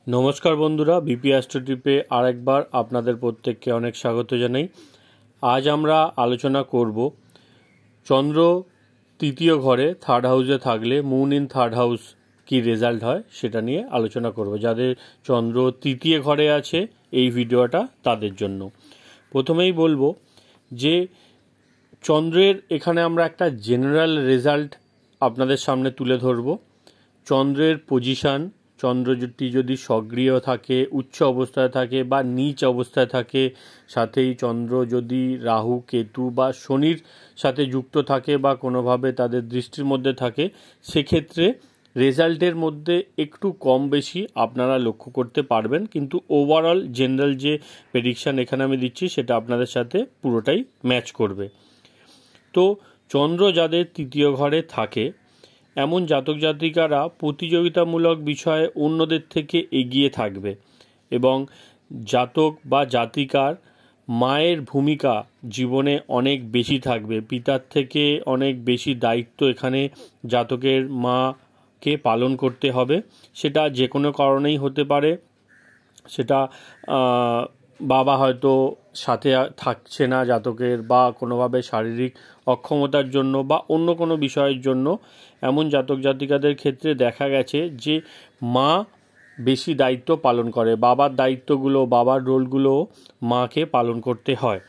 নমস্কার বন্ধুরা, BP astro টিপে আরেকবার আপনাদের প্রত্যেককে অনেক স্বাগত জানাই। আজ আমরা আলোচনা করব চন্দ্র তৃতীয় ঘরে থার্ড হাউসে থাকলে মুন ইন থার্ড হাউস কী রেজাল্ট হয় সেটা নিয়ে আলোচনা করব। যাদের চন্দ্র তৃতীয় ঘরে আছে এই ভিডিওটা তাদের জন্য। প্রথমেই বলবো যে চন্দ্রের এখানে আমরা একটা জেনারেল রেজাল্ট আপনাদের সামনে তুলে ধরব। চন্দ্রের পজিশান, চন্দ্রটি যদি সক্রিয় থাকে, উচ্চ অবস্থায় থাকে বা নিচ অবস্থায় থাকে, সাথেই চন্দ্র যদি রাহু, কেতু বা শনির সাথে যুক্ত থাকে বা কোনোভাবে তাদের দৃষ্টির মধ্যে থাকে, সেক্ষেত্রে রেজাল্টের মধ্যে একটু কম বেশি আপনারা লক্ষ্য করতে পারবেন। কিন্তু ওভারঅল জেনারেল যে প্রেডিকশান এখানে আমি দিচ্ছি সেটা আপনাদের সাথে পুরোটাই ম্যাচ করবে। তো চন্দ্র যাদের তৃতীয় ঘরে থাকে এমন জাতক জাতিকারা প্রতিযোগিতামূলক বিষয়ে অন্যদের থেকে এগিয়ে থাকবে এবং জাতক বা জাতিকার মায়ের ভূমিকা জীবনে অনেক বেশি থাকবে। পিতার থেকে অনেক বেশি দায়িত্ব এখানে জাতকের মাকে পালন করতে হবে। সেটা যে কোনো কারণেই হতে পারে। সেটা বাবা হয়তো সাথে থাকছে না জাতকের, বা কোনোভাবে শারীরিক অক্ষমতার জন্য বা অন্য কোনো বিষয়ের জন্য এমন জাতক জাতিকাদের ক্ষেত্রে দেখা গেছে যে মা বেশি দায়িত্ব পালন করে। বাবার দায়িত্বগুলো, বাবার রোলগুলো মাকে পালন করতে হয়।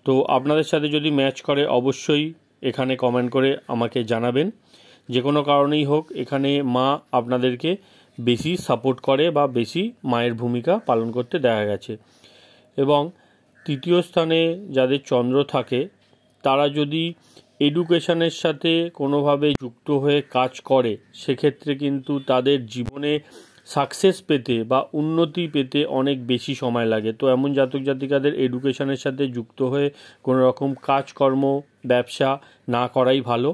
তো আপনাদের সাথে যদি ম্যাচ করে অবশ্যই এখানে কমেন্ট করে আমাকে জানাবেন। যে কোনো কারণেই হোক এখানে মা আপনাদেরকে বেশি সাপোর্ট করে বা বেশি মায়ের ভূমিকা পালন করতে দেখা গেছে। এবং তৃতীয় স্থানে যাদের চন্দ্র থাকে তারা যদি এডুকেশনের সাথে কোনোভাবে যুক্ত হয়ে কাজ করে, সেক্ষেত্রে কিন্তু তাদের জীবনে সাকসেস পেতে বা উন্নতি পেতে অনেক বেশি সময় লাগে। তো এমন জাতক জাতিকাদের এডুকেশনের সাথে যুক্ত হয়ে কোনো রকম কাজকর্ম, ব্যবসা না করাই ভালো।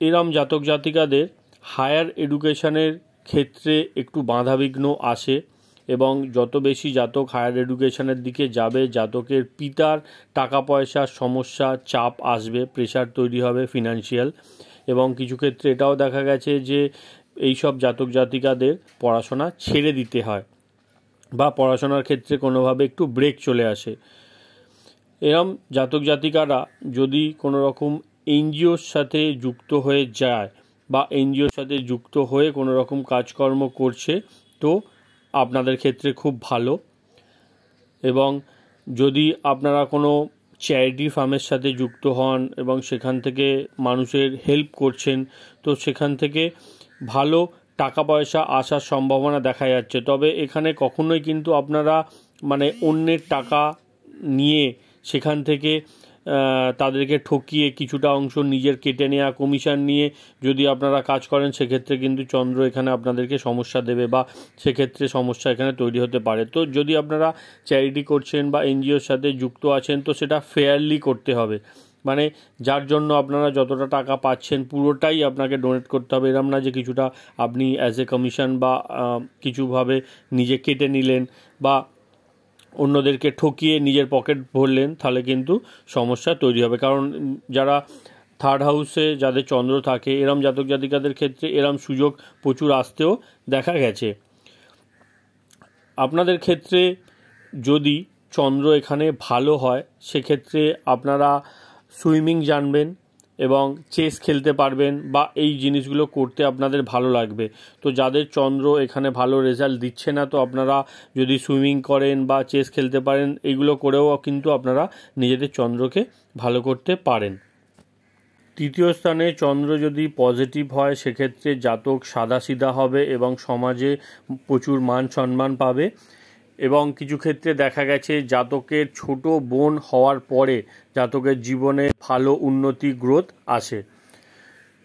এরম জাতক জাতিকাদের হায়ার এডুকেশনের ক্ষেত্রে একটু বাধাবিঘ্ন আসে এবং যত বেশি জাতক হায়ার এডুকেশনের দিকে যাবে, জাতকের পিতার টাকা পয়সার সমস্যা, চাপ আসবে, প্রেশার তৈরি হবে ফিনান্সিয়াল। এবং কিছু ক্ষেত্রে এটাও দেখা গেছে যে এই সব জাতক জাতিকাদের পড়াশোনা ছেড়ে দিতে হয় বা পড়াশোনার ক্ষেত্রে কোনোভাবে একটু ব্রেক চলে আসে। এরম জাতক জাতিকারা যদি কোনো রকম এনজিওর সাথে যুক্ত হয়ে যায় বা এনজিওর সাথে যুক্ত হয়ে কোনো রকম কাজকর্ম করছে, তো আপনাদের ক্ষেত্রে খুব ভালো। এবং যদি আপনারা কোনো চ্যারিটি ফার্মের সাথে যুক্ত হন এবং সেখান থেকে মানুষের হেল্প করছেন, তো সেখান থেকে ভালো টাকা পয়সা আসার সম্ভাবনা দেখা যাচ্ছে। তবে এখানে কখনোই কিন্তু আপনারা অন্যের টাকা নিয়ে সেখান থেকে তাদেরকে ঠকিয়ে কিছুটা অংশ নিজের কেটে নেওয়া, কমিশন নিয়ে যদি আপনারা কাজ করেন, সেক্ষেত্রে কিন্তু চন্দ্র এখানে আপনাদেরকে সমস্যা দেবে বা সেক্ষেত্রে সমস্যা এখানে তৈরি হতে পারে। তো যদি আপনারা চ্যারিটি করছেন বা এনজিওর সাথে যুক্ত আছেন, তো সেটা ফেয়ারলি করতে হবে। যার জন্য আপনারা যতটা টাকা পাচ্ছেন পুরোটাই আপনাকে ডোনেট করতে হবে। এরম না যে কিছুটা আপনি অ্যাজ এ কমিশন বা কিছুভাবে নিজে কেটে নিলেন বা অন্যদেরকে ঠকিয়ে নিজের পকেট ভরলেন, তাহলে কিন্তু সমস্যা তৈরি হবে। কারণ যারা থার্ড হাউসে যাদের চন্দ্র থাকে এরম জাতক জাতিকাদের ক্ষেত্রে এরম সুযোগ প্রচুর আসতেও দেখা গেছে। আপনাদের ক্ষেত্রে যদি চন্দ্র এখানে ভালো হয়, সেক্ষেত্রে আপনারা সুইমিং জানবেন এবং চেস খেলতে পারবেন বা এই জিনিসগুলো করতে আপনাদের ভালো লাগবে। তো যাদের চন্দ্র এখানে ভালো রেজাল্ট দিচ্ছে না, তো আপনারা যদি সুইমিং করেন বা চেস খেলতে পারেন, এইগুলো করেও কিন্তু আপনারা নিজেদের চন্দ্রকে ভালো করতে পারেন। তৃতীয় স্থানে চন্দ্র যদি পজিটিভ হয়, সেক্ষেত্রে জাতক সাদাসিধা হবে এবং সমাজে প্রচুর মান সম্মান পাবে। এবং কিছু ক্ষেত্রে দেখা গেছে জাতকের ছোট বোন হওয়ার পরে জাতকের জীবনে ভালো উন্নতি, গ্রোথ আসে।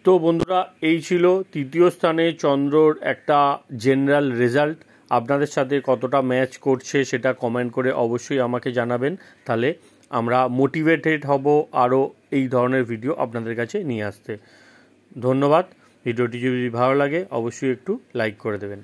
তো বন্ধুরা, এই ছিল তৃতীয় স্থানে চন্দ্রর একটা জেনারেল রেজাল্ট। আপনাদের সাথে কতটা ম্যাচ করছে সেটা কমেন্ট করে অবশ্যই আমাকে জানাবেন, তাহলে আমরা মোটিভেটেড হব আরও এই ধরনের ভিডিও আপনাদের কাছে নিয়ে আসতে। ধন্যবাদ। ভিডিওটি যদি ভালো লাগে অবশ্যই একটু লাইক করে দেবেন।